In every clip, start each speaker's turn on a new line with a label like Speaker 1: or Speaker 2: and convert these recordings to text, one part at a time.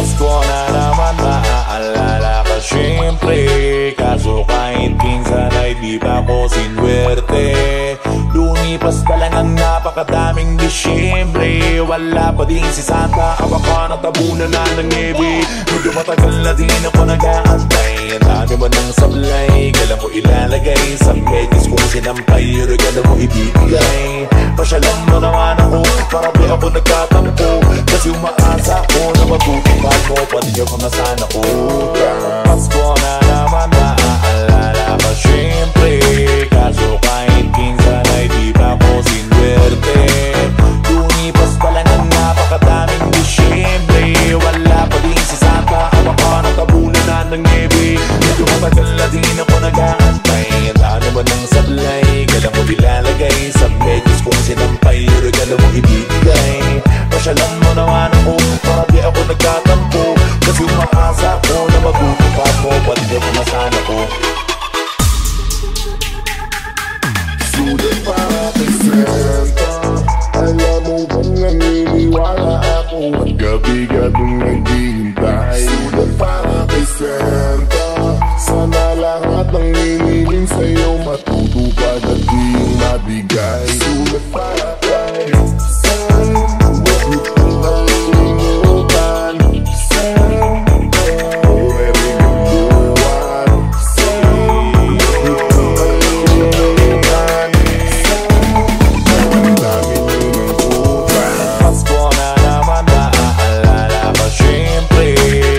Speaker 1: Pasko na naman, maaalala ka syempre. Kaso kahit minsan ay di pa ko sinwerte. Lumipas ka lang ang napakadaming Disyembre. Wala pa din si Santa, awa ka natabunan na ng nebe. Medyo matagal na din ako nag-aantay. Ang dami mo ng sablay, kailan mo ilalagay sa medyas kung sinampay, regalo mo ibibigay. Pasyalan mo naman ako, para di ako nagtatampo. Kasi umaasa ko na matutupad mo, pati ako na sana ko. Pasko na naman, maaalala ka syempre. Kaso kahit minsan ay di pa ko sinwerte. Lumipas pa lang ang napakadaming Disyembre. Wala pa din si Santa, awa ka natabunan na ng nebe. Medyo matagal na din ako nag-aantay. Ang dami mo ng sablay, kailan mo ilalagay sa medyas kung sinampay, regalo mo ibibigay. Pasyalan mo naman ako, para di ako nagtatampo. Kasi umaasa ko na magutupad mo, pati ako na sana ko.
Speaker 2: Sulat para kay Santa, alam mo bang naniniwala ako at gabi-gabing naghihintay. Sulat para kay Santa, sana lahat ng hiniling sa'yo matutupad at di mabigay. Sulat para kay Santa, huwag mo kong nalilimutan. Santa, every buwan. Santa, huwag mo kong nalilimutan. Ang dami ng utang.
Speaker 1: Pasko na naman, maaalala ka syempre.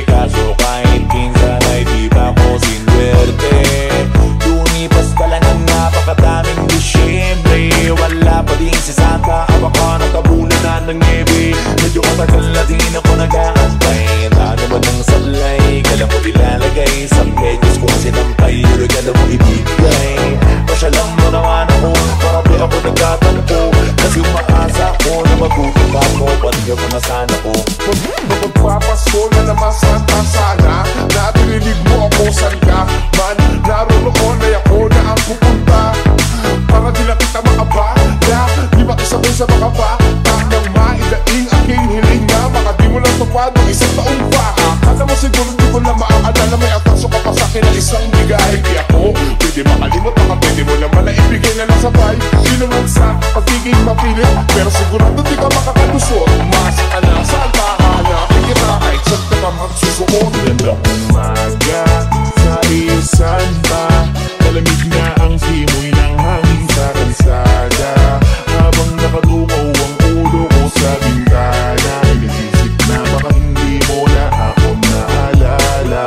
Speaker 1: Kaso kahit minsan ay di pa ko sinwerte. Lumipas pa lang ang napakadaming Disyembre. Wala pa din si Santa, awa ka natabunan na ng nebe. Medyo matagal na din ako nag-aantay. Ang dami mo ng sablay, kailan mo ilalagay sa medyas kung sinampay, regalo mo ibibigay. Pasyalan mo naman ako, para di ako nagtatampo. Kasi umaasa ko na magutupad mo, pati ako na sana ko.
Speaker 2: Magpapasko na naman Santa, sana narinig mo ako saan ka man. Naroon ay ako na ang pupunta, para di lang kita makabala. Di makisabay sa mga bata nang maidaing aking hiling na baka di mo lang tupad ng isang taon pa. Akala mo siguro di ko na maaalala, may ataso ka pa sa'kin ng isang bigay. Di ako pwede makalimot, baka pwede mo naman na ibigay na lang sabay. Di naman sa pagiging mapilit, pero sigurado di ka makakalusot. Umasa ka na sa hanapin kita kahit saan ka pa magsusuot.
Speaker 3: Gandang umaga sa iyo Santa, malamig na ang simoy ng hangin sa kalsada. Habang nakadukaw ang ulo ko sa bintana, inisisip na baka hindi mo na ako naalala.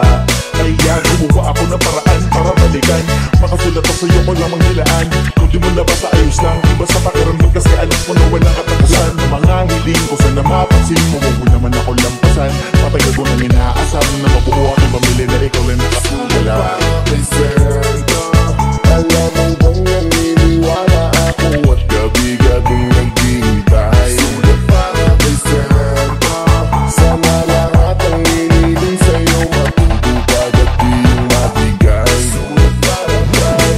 Speaker 3: Kaya gumawa ako ng paraan para balikan, makasulat ako sa'yo ko lamang hilaan. Kung di mo nabasa ayos lang, iba sa pakiramdam kasi alam ko na walang katapusan. Mga hiling ko sana mapansin mo, huwag mo naman ako lampasan. Patagal ko nang inaasam na mabuo ang pamilya na ikaw lang nakasula.
Speaker 2: Kay Santa, alam mo bang naniniwala ako at gabi-gabing naghihintay. Sulat para kay Santa, sana lahat ang hiniling sa'yo matutupad at di mabigay. Sulat para kay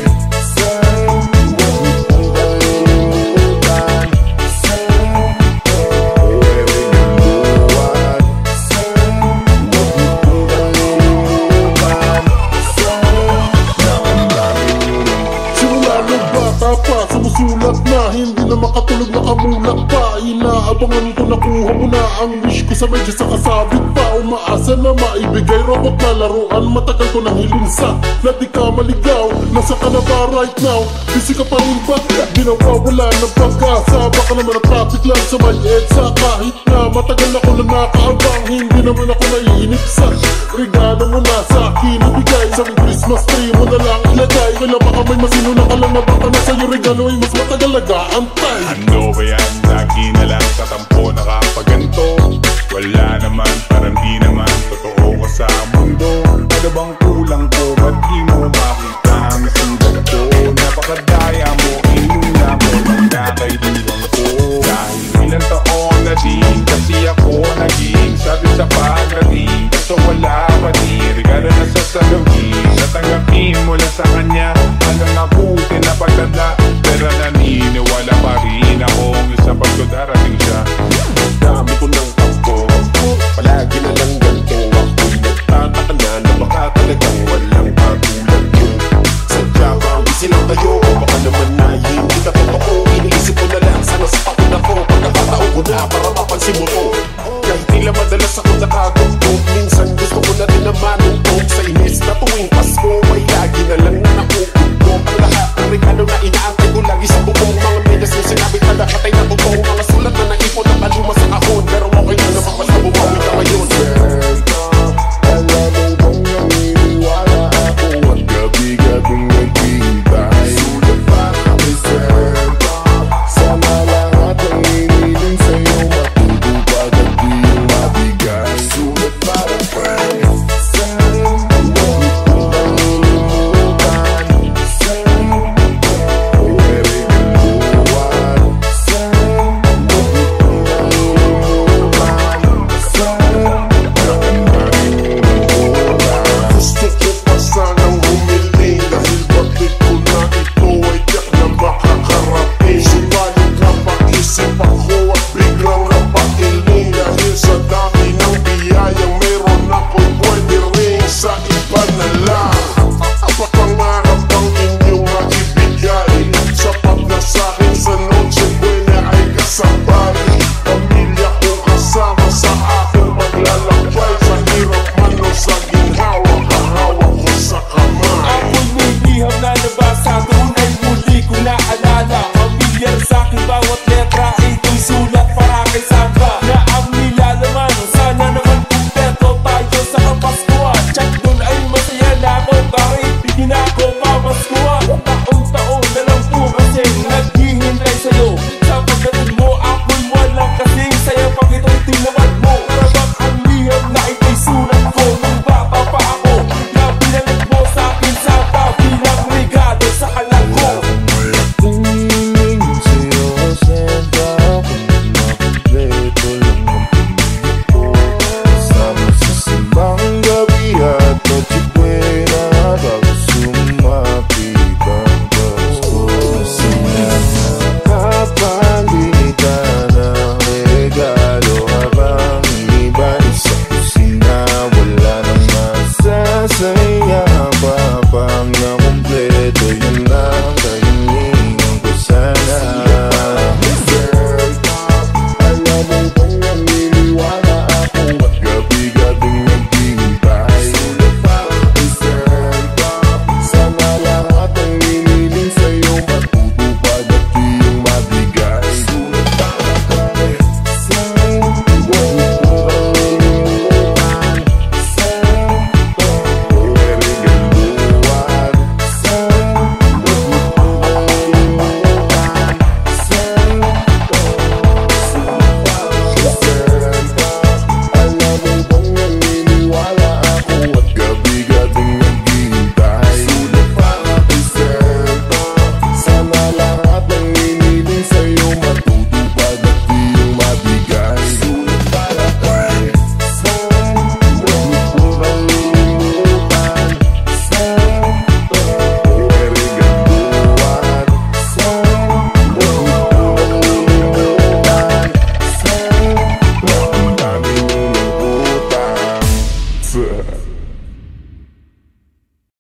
Speaker 2: Santa, huwag mo kong nalilimutan. Santa, every buwan. Santa, huwag mo kong nalilimutan. Santa, ang dami nyo ng
Speaker 3: Simula nung bata pa, sumusulat na, hindi na makatulog, nakamulak pa. Inaabangan ko nakuha mo na ang wish ko sa medyo sa kasabit pa. Umaasa na maibigay robot na laruan, matagal ko nang hilinsa na di ka maligaw. Nasa ka na ba right now? Busy ka pa rin ba? Di nawawala ng pag-asa, baka naman na traffic lang sa may EDSA. Kahit na matagal ako na nakaabang, hindi naman ako naiinip sa regalo mo na sa akin ibigay. Sa Christmas tree mo na lang ilagay. Kailan baka may masino na ka lang na baka na sa'yo regalo ay mas matagal nag-aantay.
Speaker 4: Ano ba yan? Lagi na lang sa tampo nakapaganto. Wala naman, parang di naman totoo ka sa mundo. Ano bang kulang ko? Ba't di mo makita ang sugat ko? Napakadaya mo, inuna mo lang na kaibigan ko. Dahil ilang taon na din kasi ako naging sabi sa pagdating. Kaso wala pa din regalo na sasaluhin. Natanggapin mo lang sa kanya hanggang abutin na pagtanda. Pero naniniwala pa rin ako
Speaker 3: si Moto.